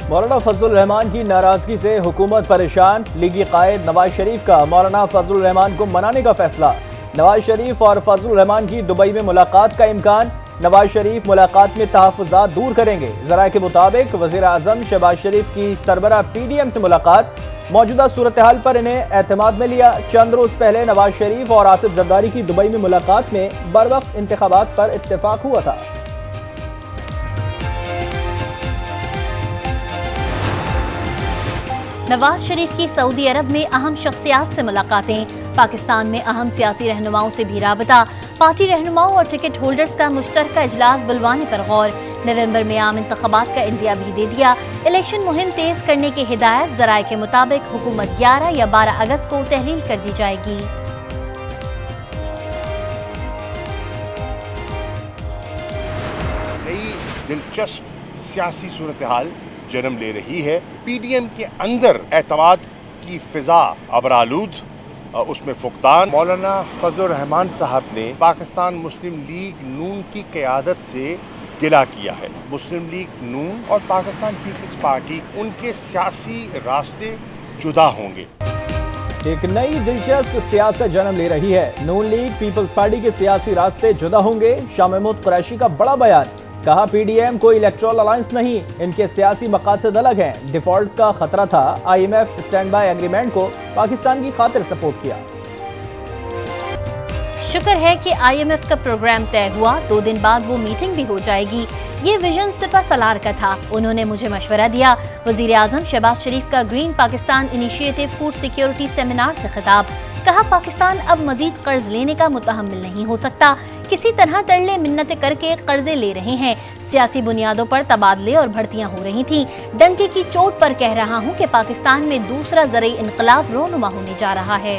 मौलाना फजलुर रहमान की नाराजगी से हुकूमत परेशान। लीगी कायद नवाज शरीफ का मौलाना फजलुर रहमान को मनाने का फैसला। नवाज शरीफ और फजलुर रहमान की दुबई में मुलाकात का इम्कान। नवाज शरीफ मुलाकात में तहफ़्फ़ुज़ात दूर करेंगे। ज़राए के मुताबिक वज़ीर आज़म शहबाज शरीफ की सरबराह PDM से मुलाकात। मौजूदा सूरत हाल पर इन्हें एतमाद में लिया। चंद रोज पहले नवाज शरीफ और आसिफ जरदारी की दुबई में मुलाकात में बरवक्त इंतखाबात पर इत्तेफाक हुआ था। नवाज शरीफ की सऊदी अरब में अहम शख्सियात से मुलाकातें। पाकिस्तान में अहम सियासी रहनुमाओं से भी राबता। पार्टी रहनुमाओं और टिकट होल्डर्स का मुश्तरका इजलास बुलवाने पर गौर। नवंबर में आम इंतखाबात का इंदिया भी दे दिया। इलेक्शन मुहिम तेज करने की हिदायत। ज़राए के मुताबिक हुकूमत 11 या 12 अगस्त को तहलील कर दी जाएगी। नई दिलचस्प सियासी सूरत हाल जन्म ले रही है। PDM के अंदर एतमाद की फिजा अबरालूद, उसमें फुकदान। मौलाना फजलुर रहमान साहब ने पाकिस्तान मुस्लिम लीग नून की क़यादत से गिला किया है। मुस्लिम लीग नून और पाकिस्तान पीपल्स पार्टी, उनके सियासी रास्ते जुदा होंगे। एक नई दिलचस्प सियासत जन्म ले रही है। नून लीग पीपल्स पार्टी के सियासी रास्ते जुदा होंगे। शाह महमूद कुरैशी का बड़ा बयान। कहा PDM कोई इलेक्टोरल अलायंस नहीं, इनके सियासी मकासद अलग हैं। डिफॉल्ट का खतरा था। IMF स्टैंड बाय एग्रीमेंट को पाकिस्तान की खातिर सपोर्ट किया। शुक्र है कि IMF का प्रोग्राम तय हुआ। 2 दिन बाद वो मीटिंग भी हो जाएगी। ये विजन सिपा सलार का था। उन्होंने मुझे मशवरा दिया। वजीर आजम शहबाज शरीफ का green Pakistan initiative food security seminar से खिताब। कहा पाकिस्तान अब मजीद कर्ज लेने का मुतहम्मिल नहीं हो सकता। किसी तरह तरले मिन्नतें करके कर्जे ले रहे हैं। सियासी बुनियादों पर तबादले और भर्तियां हो रही थी। डंके की चोट पर कह रहा हूं कि पाकिस्तान में दूसरा ज़रई इनकलाब रोनुमा होने जा रहा है।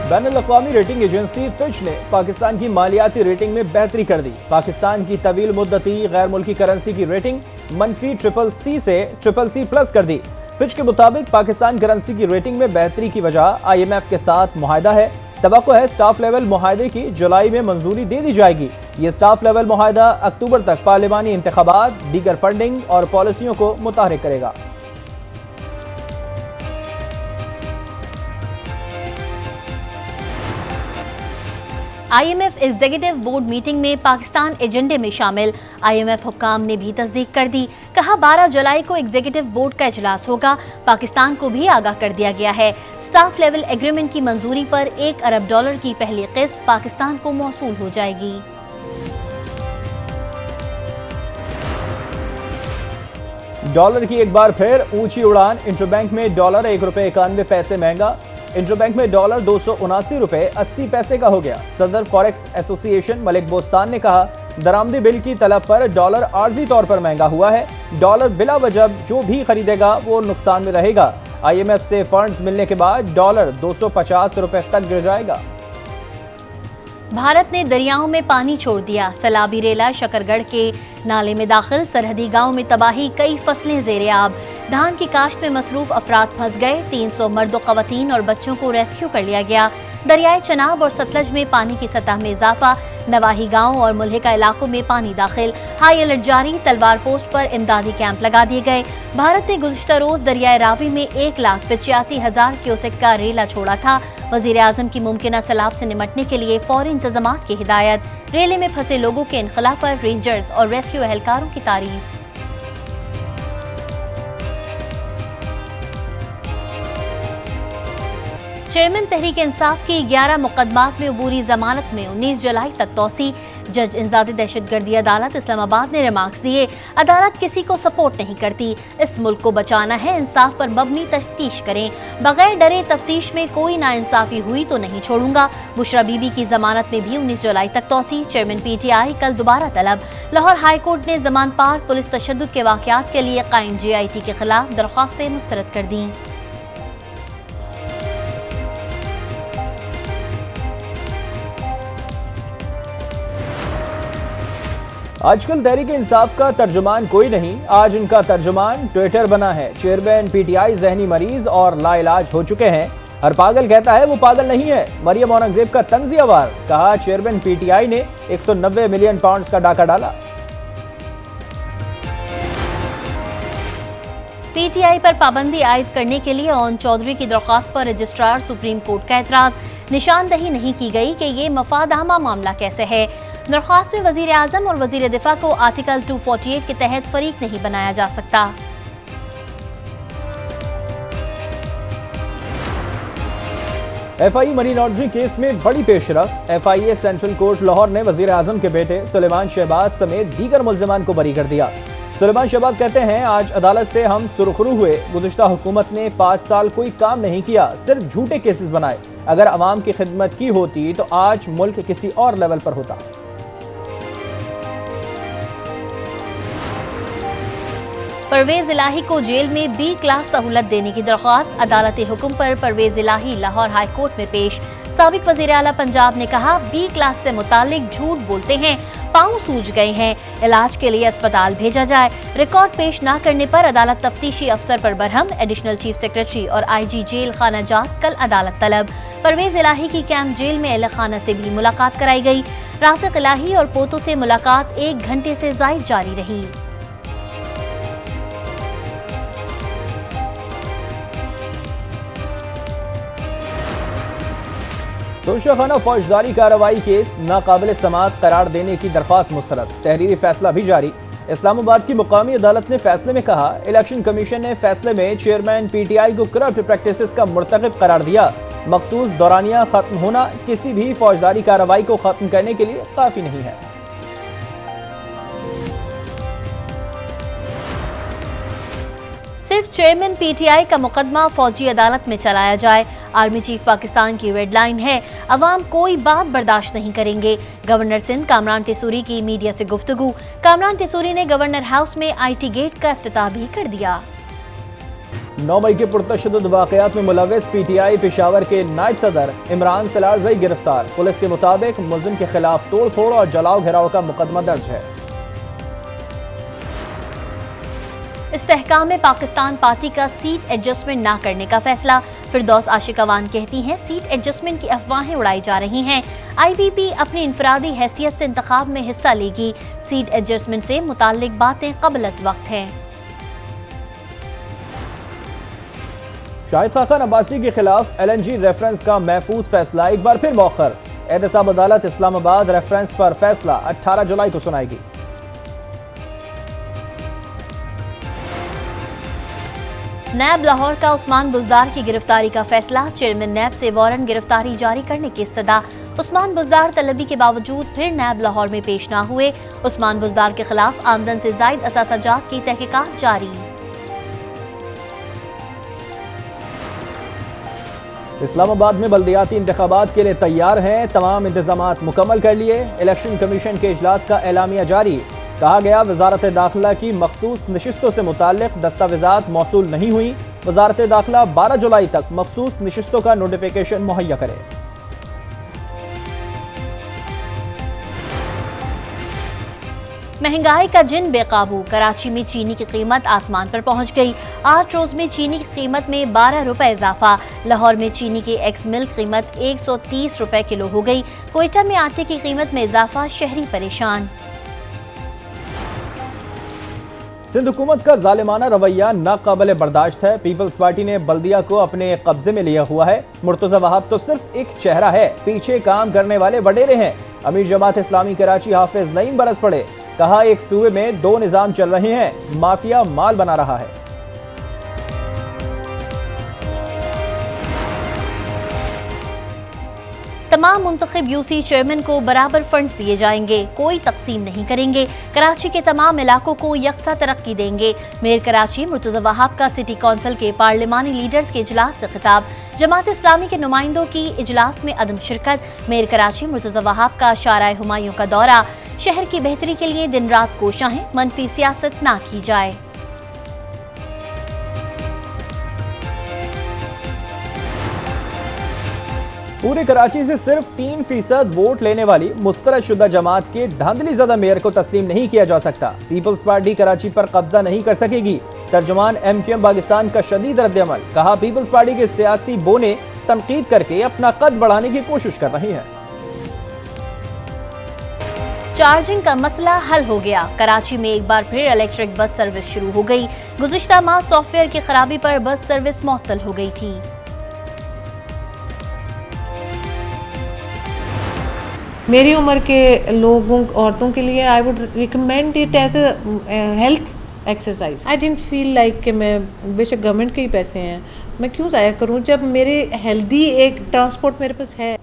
बैनुल-अक़वामी रेटिंग एजेंसी फिच ने पाकिस्तान की मालियाती रेटिंग में बेहतरी कर दी। पाकिस्तान की तवील मुद्दती गैर मुल्की करेंसी की रेटिंग -CCC से CCC+ कर दी। फिच के मुताबिक पाकिस्तान करेंसी की रेटिंग में बेहतरी की वजह IMF के साथ मुआहदा है। तवक्को है स्टाफ लेवल मुआहदे की जुलाई में मंजूरी दे दी जाएगी। ये स्टाफ लेवल मुआहदा अक्टूबर तक पार्लिमानी इंतखाबात, दीगर फंडिंग और पॉलिसियों को मुतहर्रिक करेगा। IMF एग्जीक्यूटिव बोर्ड मीटिंग में पाकिस्तान एजेंडे में शामिल। IMF हुक्काम ने भी तस्दीक कर दी। कहा 12 जुलाई को एग्जीक्यूटिव बोर्ड का इजलास होगा। पाकिस्तान को भी आगाह कर दिया गया है। स्टाफ लेवल एग्रीमेंट की मंजूरी पर $1 अरब की पहली किस्त पाकिस्तान को मौसूल हो जाएगी। डॉलर की एक बार फिर ऊंची उड़ान। इंटरबैंक में डॉलर ₹1.91 महंगा। इंटरबैंक में डॉलर ₹279.80 का हो गया। सदर फॉरेक्स एसोसिएशन मलिक बोस्तान ने कहा दरामदी बिल की तलब पर डॉलर आर्जी तौर पर महंगा हुआ है। डॉलर बिला वजह जो भी खरीदेगा वो नुकसान में रहेगा। IMF से फंड्स मिलने के बाद डॉलर ₹250 तक गिर जाएगा। भारत ने दरियाओं में पानी छोड़ दिया। सैलाबी रेला शकरगढ़ के नाले में दाखिल। सरहदी गांव में तबाही। कई फसलें ज़ेरे आब। धान की काश्त में मसरूफ अफराद फंस गए। 300 मर्द, ख़वातीन और बच्चों को रेस्क्यू कर लिया गया। दरियाए चनाब और सतलज में पानी की सतह में इजाफा। नवाही गांव और मुल्हिका इलाकों में पानी दाखिल। हाई अलर्ट जारी। तलवार पोस्ट पर इमदादी कैंप लगा दिए गए। भारत ने गुज़िश्ता रोज दरियाए रावी में 1,85,000 क्यूसेक का रेला छोड़ा था। वज़ीर आज़म की मुमकिना सैलाब से निमटने के लिए फौरी इंतजामात की हिदायत। रेले में फंसे लोगों के इनखला पर रेंजर्स और रेस्क्यू एहलकारों की तारीफ। चेयरमैन तहरीक इंसाफ की 11 मुकदमात में अबूरी जमानत में 19 जुलाई तक तौसी। जज इंजादी दहशतगर्दी अदालत इस्लामाबाद ने रिमार्क्स दिए। अदालत किसी को सपोर्ट नहीं करती। इस मुल्क को बचाना है। इंसाफ पर मबनी तफ्तीश करें। बगैर डरे तफ्तीश में कोई नाइंसाफी हुई तो नहीं छोड़ूंगा। बुशरा बीबी की जमानत में भी 19 जुलाई तक तौसी। चेयरमैन PTI कल दोबारा तलब। लाहौर हाई कोर्ट ने जमान पार पुलिस तशद्दुद के वाकयात के लिए कायम GIT के खिलाफ दरख्वास्तें मुस्तरद कर दी। आजकल तहरीक इंसाफ का तर्जुमान कोई नहीं, आज उनका तर्जुमान ट्विटर बना है। चेयरमैन PTI जहनी मरीज और लाइलाज हो चुके हैं। हर पागल कहता है वो पागल नहीं है। मरियम औरंगजेब का तंजियावार, कहा चेयरमैन पीटीआई ने 190 मिलियन पाउंड का डाका डाला। पीटीआई पर पाबंदी आयद करने के लिए ओन चौधरी की दरख्वास्त पर रजिस्ट्रार सुप्रीम कोर्ट का एतराज, निशानदही नहीं की गई कि ये मफादामा मामला कैसे है। दरख्वास्त में वजीर आजम और वजीर दिफा को आर्टिकल 248 के तहत फरीक नहीं बनाया जा सकता। एफआई मनी लॉन्ड्रिंग केस में बड़ी पेशरफ। एफआईए सेंट्रल कोर्ट लाहौर ने वजीर आजम के बेटे सुलेमान शहबाज समेत दीगर मुल्जिमान को बरी कर दिया। सुलेमान शहबाज कहते हैं, आज अदालत से हम सुरखरू हुए। गुज़िश्ता हुकूमत ने 5 साल कोई काम नहीं किया, सिर्फ झूठे केसेस बनाए। अगर अवाम की खिदमत की होती तो आज मुल्क किसी और लेवल पर होता। परवेज इलाही को जेल में बी क्लास सहूलत देने की दरख्वास्त अदालती हुक्म पर परवेज इलाही लाहौर हाई कोर्ट में पेश। साबिक वजीर आला पंजाब ने कहा, बी क्लास से मुतालिक झूठ बोलते हैं, पांव सूज गए हैं, इलाज के लिए अस्पताल भेजा जाए। रिकॉर्ड पेश न करने पर अदालत तफ्तीशी अफसर पर बरहम। एडिशनल चीफ सेक्रेटरी और आईजी जेल खाना जात कल अदालत तलब। परवेज इलाही की कैंप जेल में अहले खाना से भी मुलाकात कराई गई। रासिक इलाही और पोतों से मुलाकात 1 घंटे से जायद जारी रही। तोशाखाना फौजदारी कार्रवाई केस नाकाबिल समाअत करार देने की दरख्वास्त मुस्तरद। तहरीरी फैसला भी जारी। इस्लामाबाद की मुकामी अदालत ने फैसले में कहा, इलेक्शन कमीशन ने फैसले में चेयरमैन पीटीआई को करप्ट प्रैक्टिसेस का मुर्तकिब करार दिया। मखसूस दौरानिया खत्म होना किसी भी फौजदारी कार्रवाई को खत्म करने के लिए काफी नहीं है। सिर्फ चेयरमैन पीटीआई का मुकदमा फौजी अदालत में चलाया जाए। आर्मी चीफ पाकिस्तान की रेड लाइन है, अवाम कोई बात बर्दाश्त नहीं करेंगे। गवर्नर सिंध कामरान टेसूरी की मीडिया से गुफ्तगू। कामरान टेसूरी ने गवर्नर हाउस में IT गेट का इफ्तिताह भी कर दिया। 9 मई के पुरतशद्दुद वाक़यात में मुलव्विस पीटीआई पेशावर के नायब सदर इमरान सलारजई गिरफ्तार। पुलिस के मुताबिक मुल्जिम के खिलाफ तोड़ फोड़ और जलाओ घेराव का मुकदमा दर्ज है। इस्तेहकाम में पाकिस्तान पार्टी का सीट एडजस्टमेंट ना करने का फैसला। फिरदौस आशिक अवान कहती हैं, सीट एडजस्टमेंट की अफवाहें उड़ाई जा रही हैं। IPP अपनी इनफरादी हैसियत से इंतखाब में हिस्सा लेगी। सीट एडजस्टमेंट से मुताल्लिक बातें क़ब्ल अज़ वक्त हैं। शाहिद खान अब्बासी के खिलाफ LNG रेफरेंस का महफूज फैसला एक बार फिर मौखर। एहतसाब अदालत इस्लामाबाद रेफरेंस पर फैसला 18 जुलाई को सुनाएगी। नैब लाहौर का उस्मान बुज़दार की गिरफ्तारी का फैसला। चेयरमैन नैब से वारंट गिरफ्तारी जारी करने की इस्तदा। उस्मान बुज़दार तलबी के बावजूद फिर नैब लाहौर में पेश ना हुए। उस्मान बुज़दार के खिलाफ आमदन से जायद असासाजात की तहकीकात जारी। इस्लामाबाद में बल्दियाती इंतखाबात के लिए तैयार हैं, तमाम इंतजामात मुकम्मल कर लिए। इलेक्शन कमीशन के इजलास का एलामिया जारी। कहा गया, वजारत दाखिला की मखसूस नशिस्तों से मुताल्लिक दस्तावेजात मौसूल नहीं हुई। वजारत दाखिला 12 जुलाई तक मखसूस नशिस्तों का नोटिफिकेशन मुहैया करे। महंगाई का जिन बेकाबू। कराची में चीनी की कीमत आसमान पर पहुंच गई। 8 रोज में चीनी की कीमत में 12 रुपए इजाफा। लाहौर में चीनी की एक्स मिल्क कीमत 130 रुपए किलो हो गई। कोयटा में आटे की कीमत में इजाफा, शहरी परेशान। सिंध हुकूमत का जालिमाना रवैया नाकाबिले बर्दाश्त है। पीपल्स पार्टी ने बल्दिया को अपने कब्जे में लिया हुआ है। मुर्तजा वहाब तो सिर्फ एक चेहरा है, पीछे काम करने वाले वडेरे हैं। अमीर जमात इस्लामी कराची हाफिज नईम बरस पड़े। कहा, एक सूबे में 2 निजाम चल रहे हैं, माफिया माल बना रहा है। तमाम मुंतखब यूसी चेयरमैन को बराबर फंड्स दिए जाएंगे, कोई तकसीम नहीं करेंगे। कराची के तमाम इलाकों को यकसा तरक्की देंगे। मेयर कराची मुर्तजा वहाब का सिटी कौंसिल के पार्लिमानी लीडर्स के इजलास से खिताब। जमात इस्लामी के नुमाइंदों की इजलास में अदम शिरकत। मेयर कराची मुर्तजा वहाब का शाराए हुमायूं का दौरा। शहर की बेहतरी के लिए दिन रात कोशां हैं, मनफी सियासत ना की जाए। पूरे कराची से सिर्फ 3% वोट लेने वाली मुस्तरदशुदा जमात के धांधली ज़दा मेयर को तस्लीम नहीं किया जा सकता। पीपल्स पार्टी कराची पर कब्जा नहीं कर सकेगी। तर्जुमान MQM पाकिस्तान का शदीद रद्द-अमल। कहा, पीपल्स पार्टी के सियासी बोने तनकीद करके अपना कद बढ़ाने की कोशिश कर रही है। चार्जिंग का मसला हल हो गया। कराची में एक बार फिर इलेक्ट्रिक बस सर्विस शुरू हो गई। गुज़िश्ता माह सॉफ्टवेयर की खराबी पर बस सर्विस मुअत्तल हो गई थी। मेरी उम्र के लोगों औरतों के लिए I would recommend it as a health exercise. I didn't feel like कि मैं बेशक गवर्नमेंट के ही पैसे हैं, मैं क्यों ज़ाया करूं जब मेरे हेल्दी एक ट्रांसपोर्ट मेरे पास है।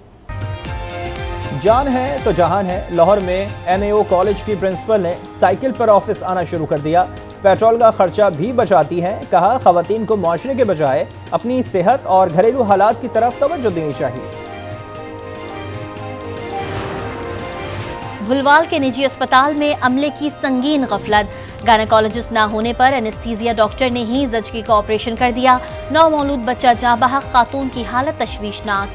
जान है तो जहान है। लाहौर में MAO कॉलेज की प्रिंसिपल ने साइकिल पर ऑफिस आना शुरू कर दिया। पेट्रोल का खर्चा भी बचाती है। कहा खवातीन को मुआशरे के बजाय अपनी सेहत और घरेलू हालात की तरफ तवज्जो देनी चाहिए। भुलवाल के निजी अस्पताल में अमले की संगीन गफलत। गायनेकोलॉजिस्ट ना होने पर एनेस्थीसिया डॉक्टर ने ही जचगी का ऑपरेशन कर दिया। नौमौलूद बच्चा जाबहक, खातून की हालत तशवीशनाक।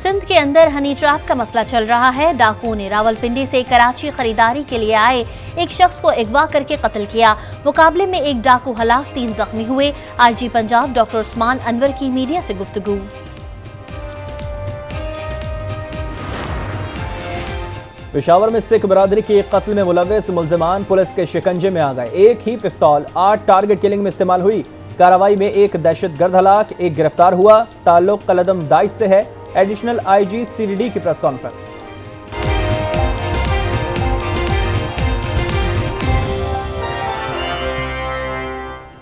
सिंध के अंदर हनी ट्रैप का मसला चल रहा है। डाकुओं ने रावलपिंडी से कराची खरीदारी के लिए आए एक शख्स को अगवा करके कत्ल किया। मुकाबले में एक डाकू हलाक, 3 जख्मी हुए। IG पंजाब डॉक्टर उस्मान अनवर की मीडिया से गुफ्तगू। पेशावर में सिख बरादरी के कत्ल में मुलव्वस मुल्जिमान पुलिस के शिकंजे में आ गए। एक ही पिस्तौल 8 टारगेट किलिंग में इस्तेमाल हुई। कार्रवाई में एक दहशतगर्द हलाक, एक गिरफ्तार हुआ। ताल्लुक कलदम दाइश से है। एडिशनल IG CDD की प्रेस कॉन्फ्रेंस।